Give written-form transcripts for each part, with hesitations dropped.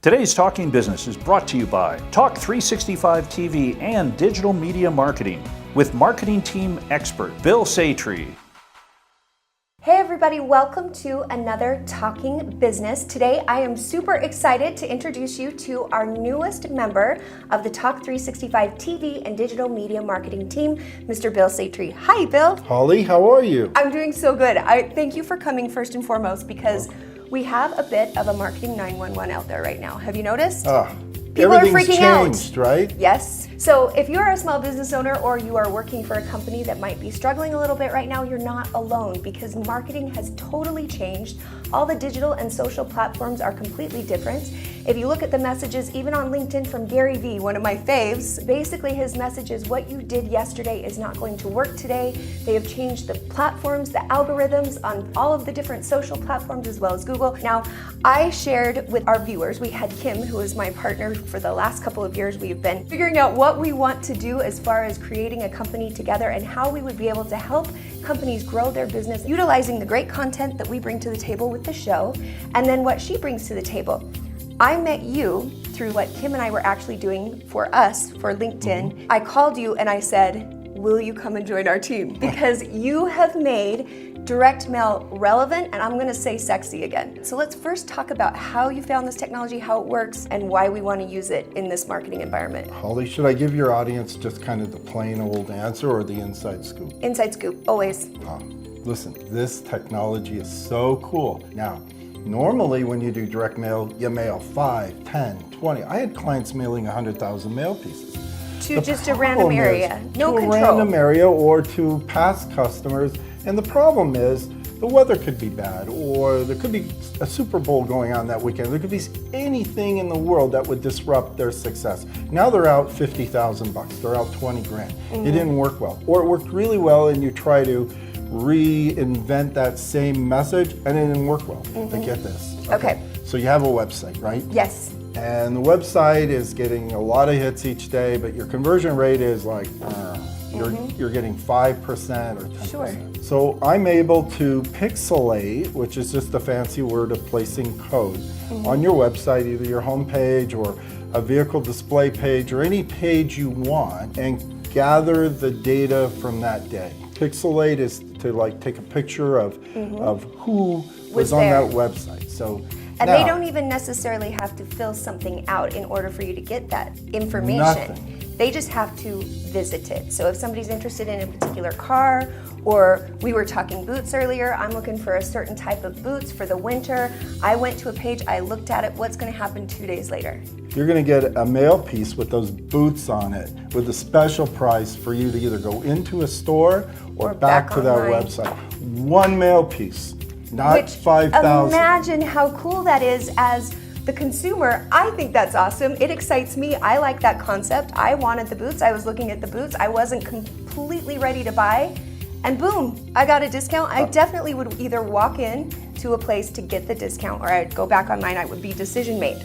Today's Talking Business is brought to you by Talk 365 TV and Digital Media Marketing with marketing team expert Bill Sattree. Hey everybody, welcome to another Talking Business. Today I am super excited to introduce you to our newest member of the Talk 365 TV and Digital Media Marketing team, Mr. Bill Sattree. Hi Bill. Holly, how are you? I'm doing so good. I thank you for coming first and foremost because we have a bit of a marketing 911 out there right now. Have you noticed? People are freaking changed, out. Right? Yes. So if you're a small business owner or you are working for a company that might be struggling a little bit right now, you're not alone because marketing has totally changed. All the digital and social platforms are completely different. If you look at the messages, even on LinkedIn from Gary Vee, one of my faves, basically his message is what you did yesterday is not going to work today. They have changed the platforms, the algorithms on all of the different social platforms as well as Google. Now, I shared with our viewers, we had Kim, who is my partner for the last couple of years. We've been figuring out what we want to do as far as creating a company together and how we would be able to help companies grow their business utilizing the great content that we bring to the table with the show and then what she brings to the table. I met you through what Kim and I were actually doing for us, for LinkedIn. I called you and I said, will you come and join our team? Because you have made direct mail relevant, and I'm gonna say sexy again. So let's first talk about how you found this technology, how it works, and why we wanna use it in this marketing environment. Holly, should I give your audience just kind of the plain old answer or the inside scoop? Inside scoop, always. Listen, this technology is so cool. Now, normally when you do direct mail, you mail 5, 10, 20. I had clients mailing 100,000 mail pieces. To just a random area, no control. To a random area or to past customers. And the problem is the weather could be bad, or there could be a Super Bowl going on that weekend. There could be anything in the world that would disrupt their success. Now they're out $50,000. They're out 20 grand. It didn't work well. Or it worked really well and you try to reinvent that same message and it didn't work well. But get this. Okay. So you have a website, right? Yes. And the website is getting a lot of hits each day, but your conversion rate is like, you're getting 5% or 10%. Sure. So I'm able to pixelate, which is just a fancy word of placing code on your website, either your home page or a vehicle display page or any page you want, and gather the data from that day. Pixelate is to like take a picture of who was on there. that website. So. And now, they don't even necessarily have to fill something out in order for you to get that information. Nothing. They just have to visit it. So if somebody's interested in a particular car, or we were talking boots earlier, I'm looking for a certain type of boots for the winter. I went to a page, I looked at it, what's gonna happen 2 days later? You're gonna get a mail piece with those boots on it with a special price for you to either go into a store or back to that online. website. One mail piece, not 5,000. Imagine how cool that is as the consumer. I think that's awesome. It excites me. I like that concept. I wanted the boots. I was looking at the boots. I wasn't completely ready to buy. And boom, I got a discount. I definitely would either walk in to a place to get the discount or I'd go back online. I would be decision made.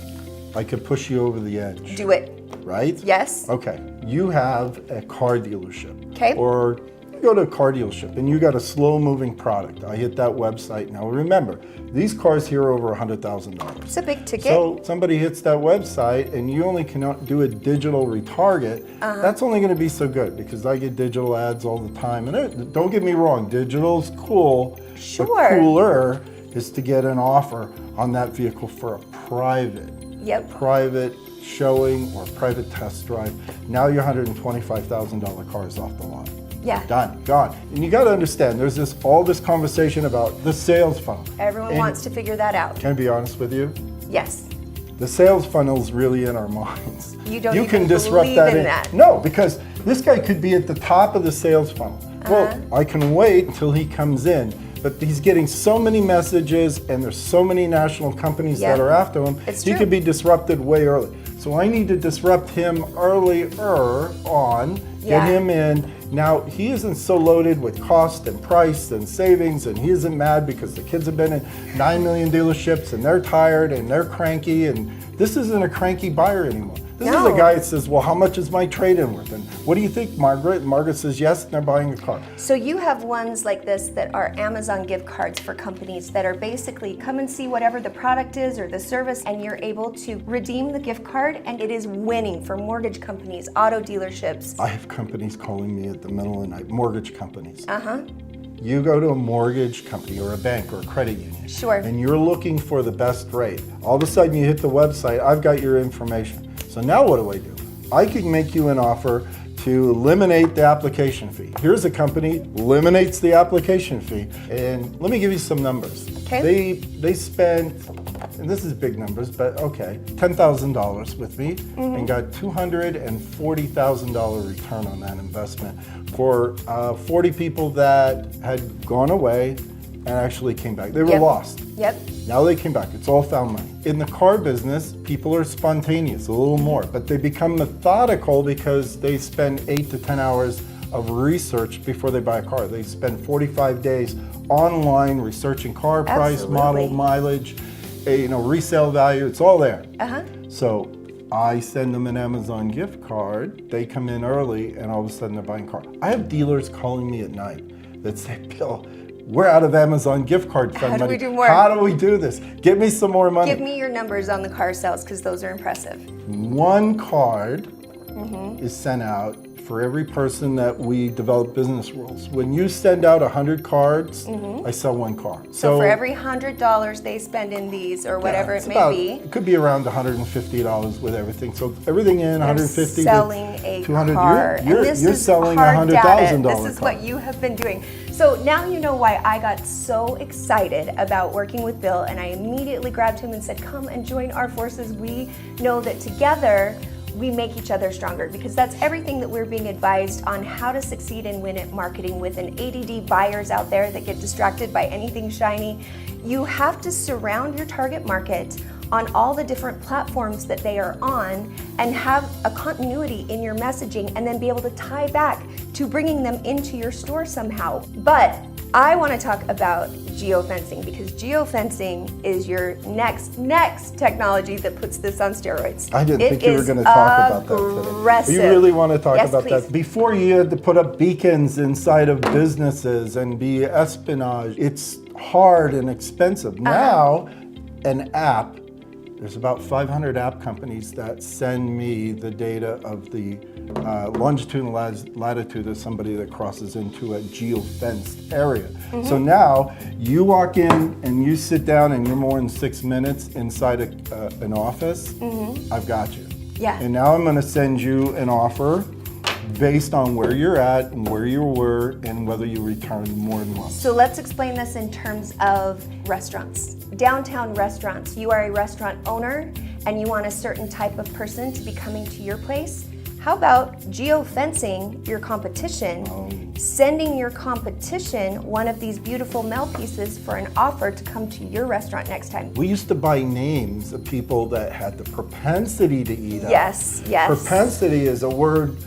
I could push you over the edge. Do it. Right? Yes. Okay, you have a car dealership. Okay. Or you go to a car dealership and you got a slow moving product. I hit that website. Now remember, these cars here are over $100,000. It's a big ticket. So somebody hits that website and you only can do a digital retarget, that's only gonna be so good because I get digital ads all the time. And don't get me wrong, digital's cool. Sure. But cooler is to get an offer on that vehicle for a private showing or private test drive. Now your $125,000 car is off the lot. Yeah. Done, gone. And you got to understand, there's all this conversation about the sales funnel. Everyone wants to figure that out. Can I be honest with you? Yes. The sales funnel's really in our minds. You don't can even disrupt believe that in that. No, because this guy could be at the top of the sales funnel. Well, I can wait until he comes in, but he's getting so many messages and there's so many national companies that are after him, he could be disrupted way early. So I need to disrupt him earlier on, get him in. Now, he isn't so loaded with cost and price and savings, and he isn't mad because the kids have been in 9 million dealerships and they're tired and they're cranky, and this isn't a cranky buyer anymore. This is a guy that says, well, how much is my trade-in worth? And what do you think, Margaret? And Margaret says yes, and they're buying a car. So you have ones like this that are Amazon gift cards for companies that are basically come and see whatever the product is or the service, and you're able to redeem the gift card, and it is winning for mortgage companies, auto dealerships. I have companies calling me at the middle of the night, mortgage companies. You go to a mortgage company or a bank or a credit union, Sure. and you're looking for the best rate. All of a sudden you hit the website, I've got your information. So now what do? I can make you an offer to eliminate the application fee. Here's a company, eliminates the application fee. And let me give you some numbers. Okay. They spent, and this is big numbers, but okay, $10,000 with me and got $240,000 return on that investment for 40 people that had gone away and actually came back. They were lost. Now they came back. It's all found money. In the car business, people are spontaneous, a little more, but they become methodical because they spend 8 to 10 hours of research before they buy a car. They spend 45 days online researching car price, model, mileage, resale value. It's all there. So I send them an Amazon gift card. They come in early, and all of a sudden they're buying a car. I have dealers calling me at night that say, Bill, we're out of Amazon gift card fund money. How do we do more? How do we do this? Get me some more money. Give me your numbers on the car sales, because those are impressive. One card is sent out for every person that we develop business rules. When you send out 100 cards, I sell one car. So for every $100 they spend in these, or whatever it may be, it could be around $150 with everything. So everything in $150 selling a to $200. car. You're selling a $100,000 This is what you have been doing. So now you know why I got so excited about working with Bill, and I immediately grabbed him and said, come and join our forces. We know that together we make each other stronger, because that's everything that we're being advised on how to succeed and win at marketing with an ADD buyers out there that get distracted by anything shiny. You have to surround your target market on all the different platforms that they are on and have a continuity in your messaging, and then be able to tie back to bringing them into your store somehow. But I want to talk about geofencing, because geofencing is your next technology that puts this on steroids. I didn't think you were going to talk about that today. You really want to talk about that? Before, you had to put up beacons inside of businesses and be espionage. It's hard and expensive. Now, an app, there's about 500 app companies that send me the data of the longitude and latitude of somebody that crosses into a geofenced area. So now you walk in and you sit down and you're more than 6 minutes inside an office, I've got you. And now I'm going to send you an offer based on where you're at and where you were and whether you returned more than once. So let's explain this in terms of restaurants. Downtown restaurants. You are a restaurant owner and you want a certain type of person to be coming to your place. How about geofencing your competition, sending your competition one of these beautiful mail pieces for an offer to come to your restaurant next time? We used to buy names of people that had the propensity to eat out. Yes. Propensity is a word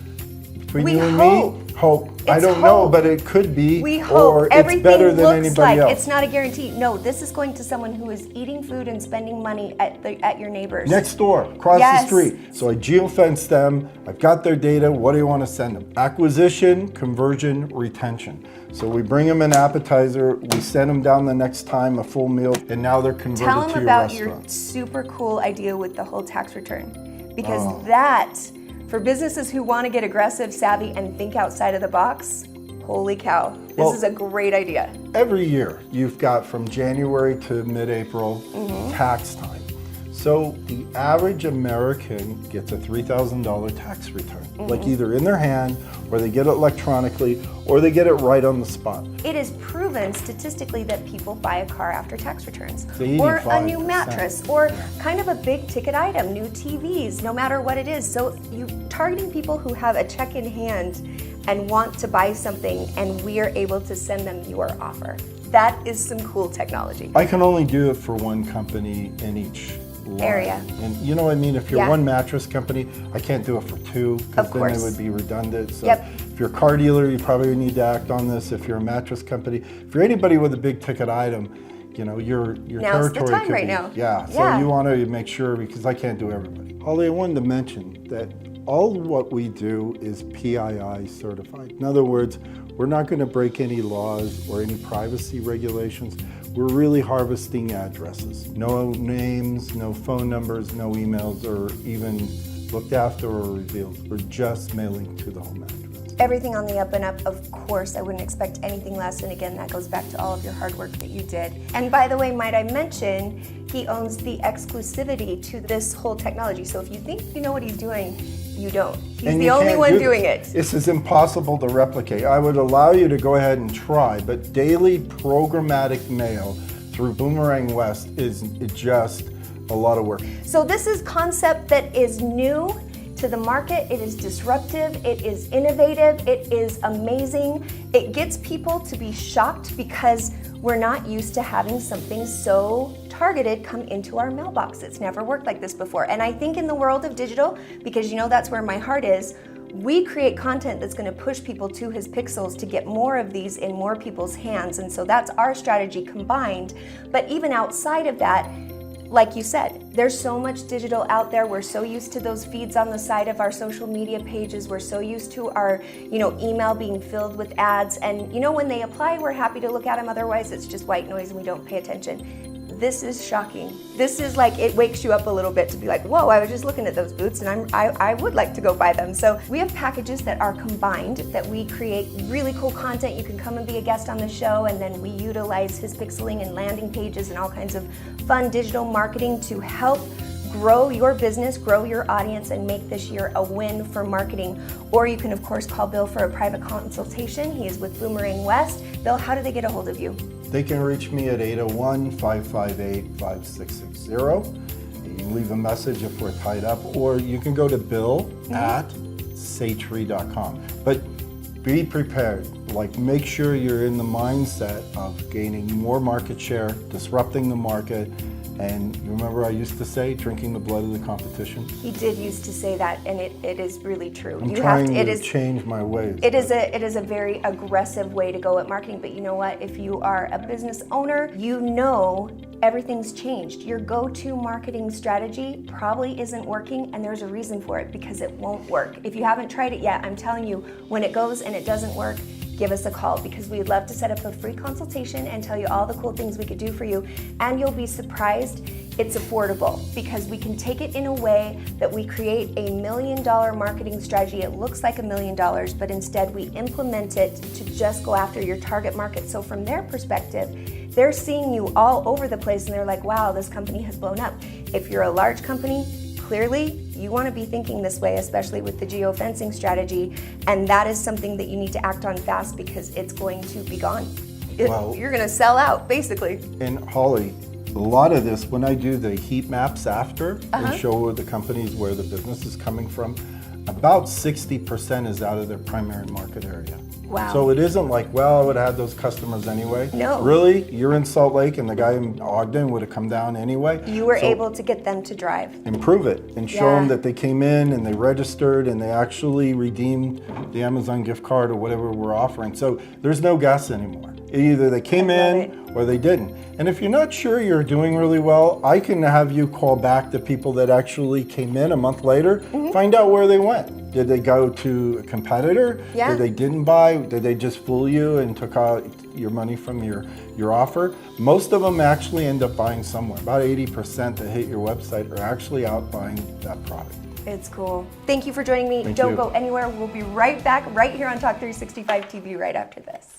between you and hope. me. Hope. I don't hope. know, but it could be. We hope. Or Everything it's better than looks anybody like else. It's not a guarantee. No, this is going to someone who is eating food and spending money at your neighbors. Next door, across the street. So I geofence them. I've got their data. What do you want to send them? Acquisition, conversion, retention. So we bring them an appetizer. We send them down the next time a full meal, and now they're converted Tell to them your about restaurant. your super cool idea with the whole tax return, because that, for businesses who want to get aggressive, savvy, and think outside of the box, holy cow, this is a great idea. Every year, you've got from January to mid-April tax time. So the average American gets a $3,000 tax return, like either in their hand, or they get it electronically, or they get it right on the spot. It is proven statistically that people buy a car after tax returns, The or a new 85%. mattress, or kind of a big ticket item, new TVs, no matter what it is. So you targeting people who have a check in hand and want to buy something, and we are able to send them your offer. That is some cool technology. I can only do it for one company in each area. And you know what I mean? If you're one mattress company, I can't do it for two, because then it would be redundant. So if you're a car dealer, you probably need to act on this. If you're a mattress company, if you're anybody with a big ticket item, you know, your Now's territory the time could right be. now. Yeah, so you want to make sure, because I can't do everybody. Holly, I wanted to mention that all what we do is PII certified. In other words, we're not going to break any laws or any privacy regulations. We're really harvesting addresses. No names, no phone numbers, no emails, or even looked after or revealed. We're just mailing to the home address. Everything on the up and up, of course. I wouldn't expect anything less. And again, that goes back to all of your hard work that you did. And by the way, might I mention, he owns the exclusivity to this whole technology. So if you think you know what he's doing, you don't. He's the only one doing it. This is impossible to replicate. I would allow you to go ahead and try, but daily programmatic mail through Boomerang West is just a lot of work. So this is concept that is new to the market. It is disruptive, it is innovative, it is amazing. It gets people to be shocked because we're not used to having something so targeted come into our mailbox. It's never worked like this before. And I think in the world of digital, because you know that's where my heart is, we create content that's going to push people to his pixels to get more of these in more people's hands. And so that's our strategy combined. But even outside of that, like you said, there's so much digital out there. We're so used to those feeds on the side of our social media pages. We're so used to our, email being filled with ads. And when they apply, we're happy to look at them. Otherwise, it's just white noise and we don't pay attention. This is shocking. This is like, it wakes you up a little bit to be like, whoa, I was just looking at those boots and I would like to go buy them. So we have packages that are combined, that we create really cool content. You can come and be a guest on the show, and then we utilize his pixeling and landing pages and all kinds of fun digital marketing to help grow your business, grow your audience, and make this year a win for marketing. Or you can, of course, call Bill for a private consultation. He is with Boomerang West. Bill, how do they get a hold of you? They can reach me at 801-558-5660. You can leave a message if we're tied up, or you can go to bill@sattree.com. But be prepared. Make sure you're in the mindset of gaining more market share, disrupting the market. And you remember I used to say, drinking the blood of the competition? He did used to say that, and it is really true. I'm trying to change my ways. It is a very aggressive way to go at marketing, but you know what? If you are a business owner, everything's changed. Your go-to marketing strategy probably isn't working, and there's a reason for it, because it won't work. If you haven't tried it yet, I'm telling you, when it goes and it doesn't work, give us a call, because we'd love to set up a free consultation and tell you all the cool things we could do for you. And you'll be surprised it's affordable, because we can take it in a way that we create $1 million marketing strategy. It looks like $1 million, but instead we implement it to just go after your target market. So from their perspective, they're seeing you all over the place and they're like, wow, this company has blown up. If you're a large company, clearly, you want to be thinking this way, especially with the geofencing strategy, and that is something that you need to act on fast, because it's going to be gone. You're going to sell out, basically. And Holly, a lot of this, when I do the heat maps after and show the companies where the business is coming from, about 60% is out of their primary market area. Wow. So it isn't like, well, I would have had those customers anyway. No. Really? You're in Salt Lake and the guy in Ogden would have come down anyway? You were able to get them to drive. Improve it and show them that they came in and they registered and they actually redeemed the Amazon gift card or whatever we're offering. So there's no guess anymore. Either they came in or they didn't. And if you're not sure you're doing really well, I can have you call back the people that actually came in a month later, find out where they went. Did they go to a competitor? Yeah. Did they didn't buy? Did they just fool you and took out your money from your offer? Most of them actually end up buying somewhere. About 80% that hit your website are actually out buying that product. It's cool. Thank you for joining me. Don't go anywhere. We'll be right back right here on Talk 365 TV right after this.